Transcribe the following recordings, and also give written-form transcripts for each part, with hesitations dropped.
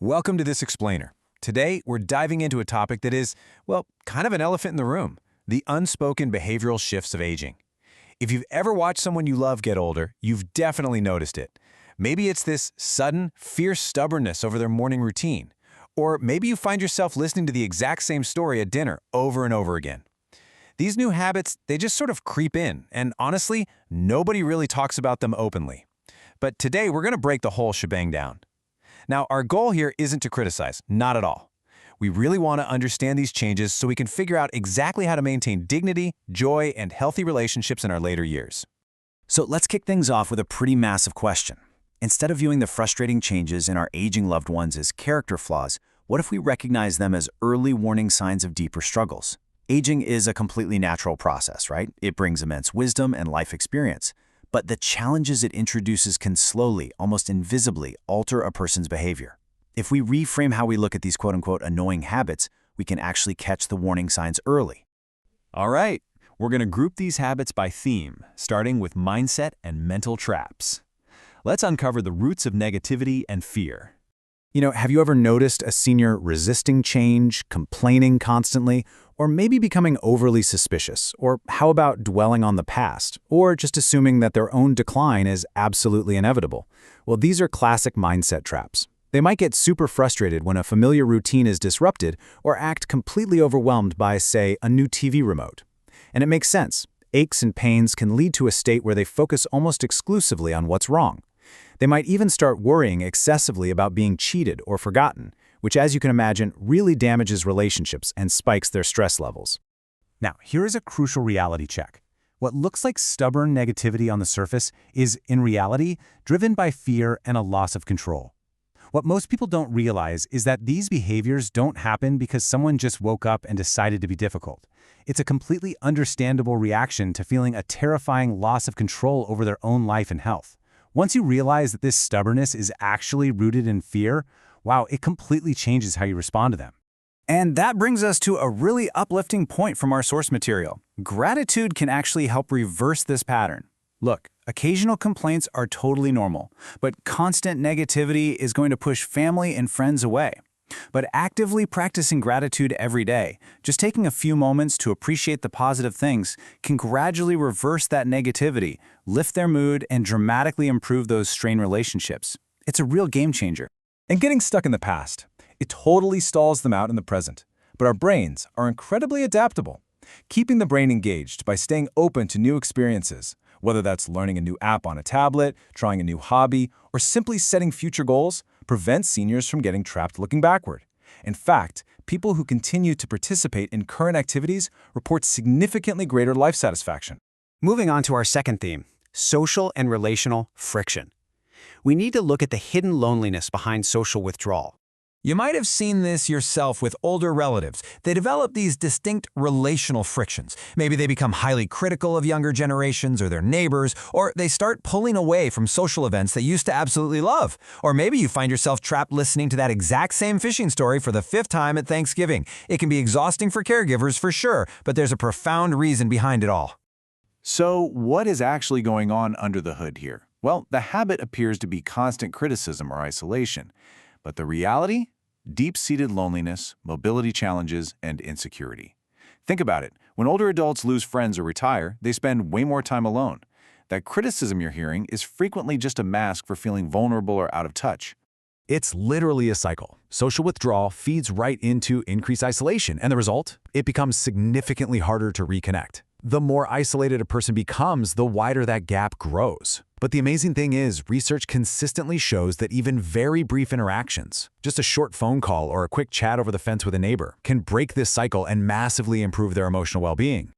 Welcome to This Explainer. Today, we're diving into a topic that is, well, kind of an elephant in the room, the unspoken behavioral shifts of aging. If you've ever watched someone you love get older, you've definitely noticed it. Maybe it's this sudden, fierce stubbornness over their morning routine. Or maybe you find yourself listening to the exact same story at dinner over and over again. These new habits, they just sort of creep in, and honestly, nobody really talks about them openly. But today, we're going to break the whole shebang down. Now, our goal here isn't to criticize, not at all. We really want to understand these changes so we can figure out exactly how to maintain dignity, joy, and healthy relationships in our later years. So let's kick things off with a pretty massive question. Instead of viewing the frustrating changes in our aging loved ones as character flaws, what if we recognize them as early warning signs of deeper struggles? Aging is a completely natural process, right? It brings immense wisdom and life experience. But the challenges it introduces can slowly, almost invisibly, alter a person's behavior. If we reframe how we look at these quote-unquote annoying habits, we can actually catch the warning signs early. All right, we're going to group these habits by theme, starting with mindset and mental traps. Let's uncover the roots of negativity and fear. Have you ever noticed a senior resisting change, complaining constantly, or maybe becoming overly suspicious? Or how about dwelling on the past, or just assuming that their own decline is absolutely inevitable? Well, these are classic mindset traps. They might get super frustrated when a familiar routine is disrupted or act completely overwhelmed by, say, a new TV remote. And it makes sense. Aches and pains can lead to a state where they focus almost exclusively on what's wrong. They might even start worrying excessively about being cheated or forgotten, which, as you can imagine, really damages relationships and spikes their stress levels. Now, here is a crucial reality check. What looks like stubborn negativity on the surface is, in reality, driven by fear and a loss of control. What most people don't realize is that these behaviors don't happen because someone just woke up and decided to be difficult. It's a completely understandable reaction to feeling a terrifying loss of control over their own life and health. Once you realize that this stubbornness is actually rooted in fear, wow, it completely changes how you respond to them. And that brings us to a really uplifting point from our source material. Gratitude can actually help reverse this pattern. Look, occasional complaints are totally normal, but constant negativity is going to push family and friends away. But actively practicing gratitude every day, just taking a few moments to appreciate the positive things, can gradually reverse that negativity, lift their mood, and dramatically improve those strained relationships. It's a real game changer. And getting stuck in the past, it totally stalls them out in the present. But our brains are incredibly adaptable. Keeping the brain engaged by staying open to new experiences, whether that's learning a new app on a tablet, trying a new hobby, or simply setting future goals, prevents seniors from getting trapped looking backward. In fact, people who continue to participate in current activities report significantly greater life satisfaction. Moving on to our second theme, social and relational friction. We need to look at the hidden loneliness behind social withdrawal. You might have seen this yourself with older relatives. They develop these distinct relational frictions. Maybe they become highly critical of younger generations or their neighbors, or they start pulling away from social events they used to absolutely love. Or maybe you find yourself trapped listening to that exact same fishing story for the 5th time at Thanksgiving. It can be exhausting for caregivers for sure, but there's a profound reason behind it all. So what is actually going on under the hood here? Well, the habit appears to be constant criticism or isolation. But the reality? Deep-seated loneliness, mobility challenges, and insecurity. Think about it. When older adults lose friends or retire, they spend way more time alone. That criticism you're hearing is frequently just a mask for feeling vulnerable or out of touch. It's literally a cycle. Social withdrawal feeds right into increased isolation, and the result? It becomes significantly harder to reconnect. The more isolated a person becomes, the wider that gap grows. But the amazing thing is, research consistently shows that even very brief interactions, just a short phone call or a quick chat over the fence with a neighbor, can break this cycle and massively improve their emotional well-being.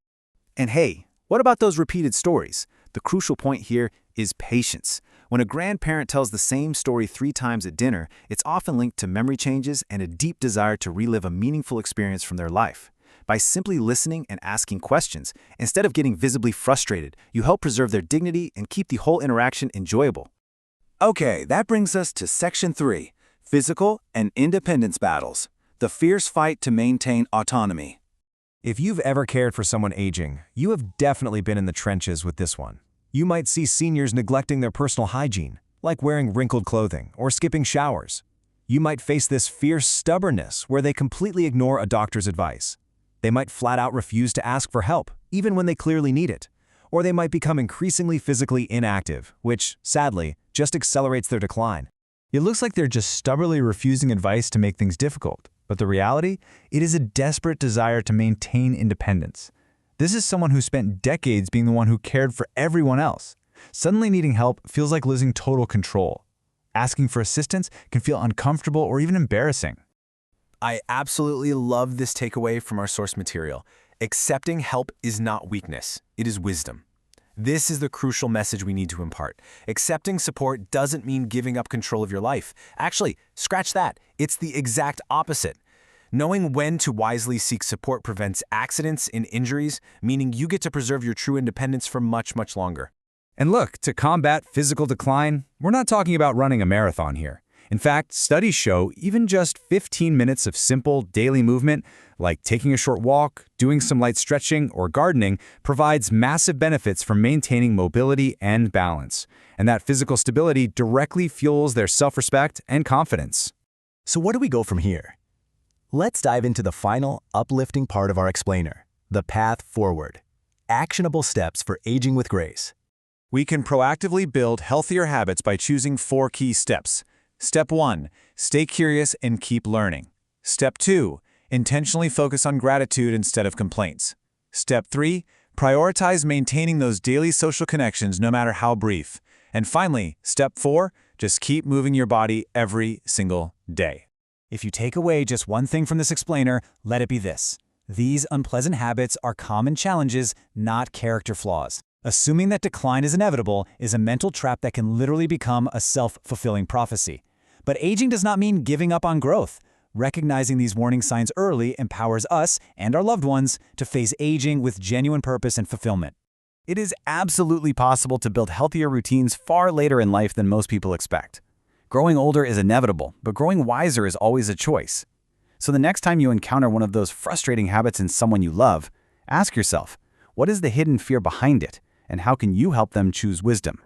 And hey, what about those repeated stories? The crucial point here is patience. When a grandparent tells the same story 3 times at dinner, it's often linked to memory changes and a deep desire to relive a meaningful experience from their life. By simply listening and asking questions, instead of getting visibly frustrated, you help preserve their dignity and keep the whole interaction enjoyable. Okay, that brings us to Section 3, Physical and Independence Battles, the fierce fight to maintain autonomy. If you've ever cared for someone aging, you have definitely been in the trenches with this one. You might see seniors neglecting their personal hygiene, like wearing wrinkled clothing or skipping showers. You might face this fierce stubbornness where they completely ignore a doctor's advice. They might flat out refuse to ask for help, even when they clearly need it. Or they might become increasingly physically inactive, which, sadly, just accelerates their decline. It looks like they're just stubbornly refusing advice to make things difficult, but the reality? It is a desperate desire to maintain independence. This is someone who spent decades being the one who cared for everyone else. Suddenly needing help feels like losing total control. Asking for assistance can feel uncomfortable or even embarrassing. I absolutely love this takeaway from our source material. Accepting help is not weakness, it is wisdom. This is the crucial message we need to impart. Accepting support doesn't mean giving up control of your life. Actually, scratch that. It's the exact opposite. Knowing when to wisely seek support prevents accidents and injuries, meaning you get to preserve your true independence for much, much longer. And look, to combat physical decline, we're not talking about running a marathon here. In fact, studies show even just 15 minutes of simple daily movement, like taking a short walk, doing some light stretching, or gardening, provides massive benefits for maintaining mobility and balance. And that physical stability directly fuels their self-respect and confidence. So where do we go from here? Let's dive into the final, uplifting part of our explainer, the path forward. Actionable steps for aging with grace. We can proactively build healthier habits by choosing 4 key steps. Step 1. Stay curious and keep learning. Step 2. Intentionally focus on gratitude instead of complaints. Step 3. Prioritize maintaining those daily social connections no matter how brief. And finally, Step 4. Just keep moving your body every single day. If you take away just one thing from this explainer, let it be this. These unpleasant habits are common challenges, not character flaws. Assuming that decline is inevitable is a mental trap that can literally become a self-fulfilling prophecy. But aging does not mean giving up on growth. Recognizing these warning signs early empowers us and our loved ones to face aging with genuine purpose and fulfillment. It is absolutely possible to build healthier routines far later in life than most people expect. Growing older is inevitable, but growing wiser is always a choice. So the next time you encounter one of those frustrating habits in someone you love, ask yourself, what is the hidden fear behind it, and how can you help them choose wisdom?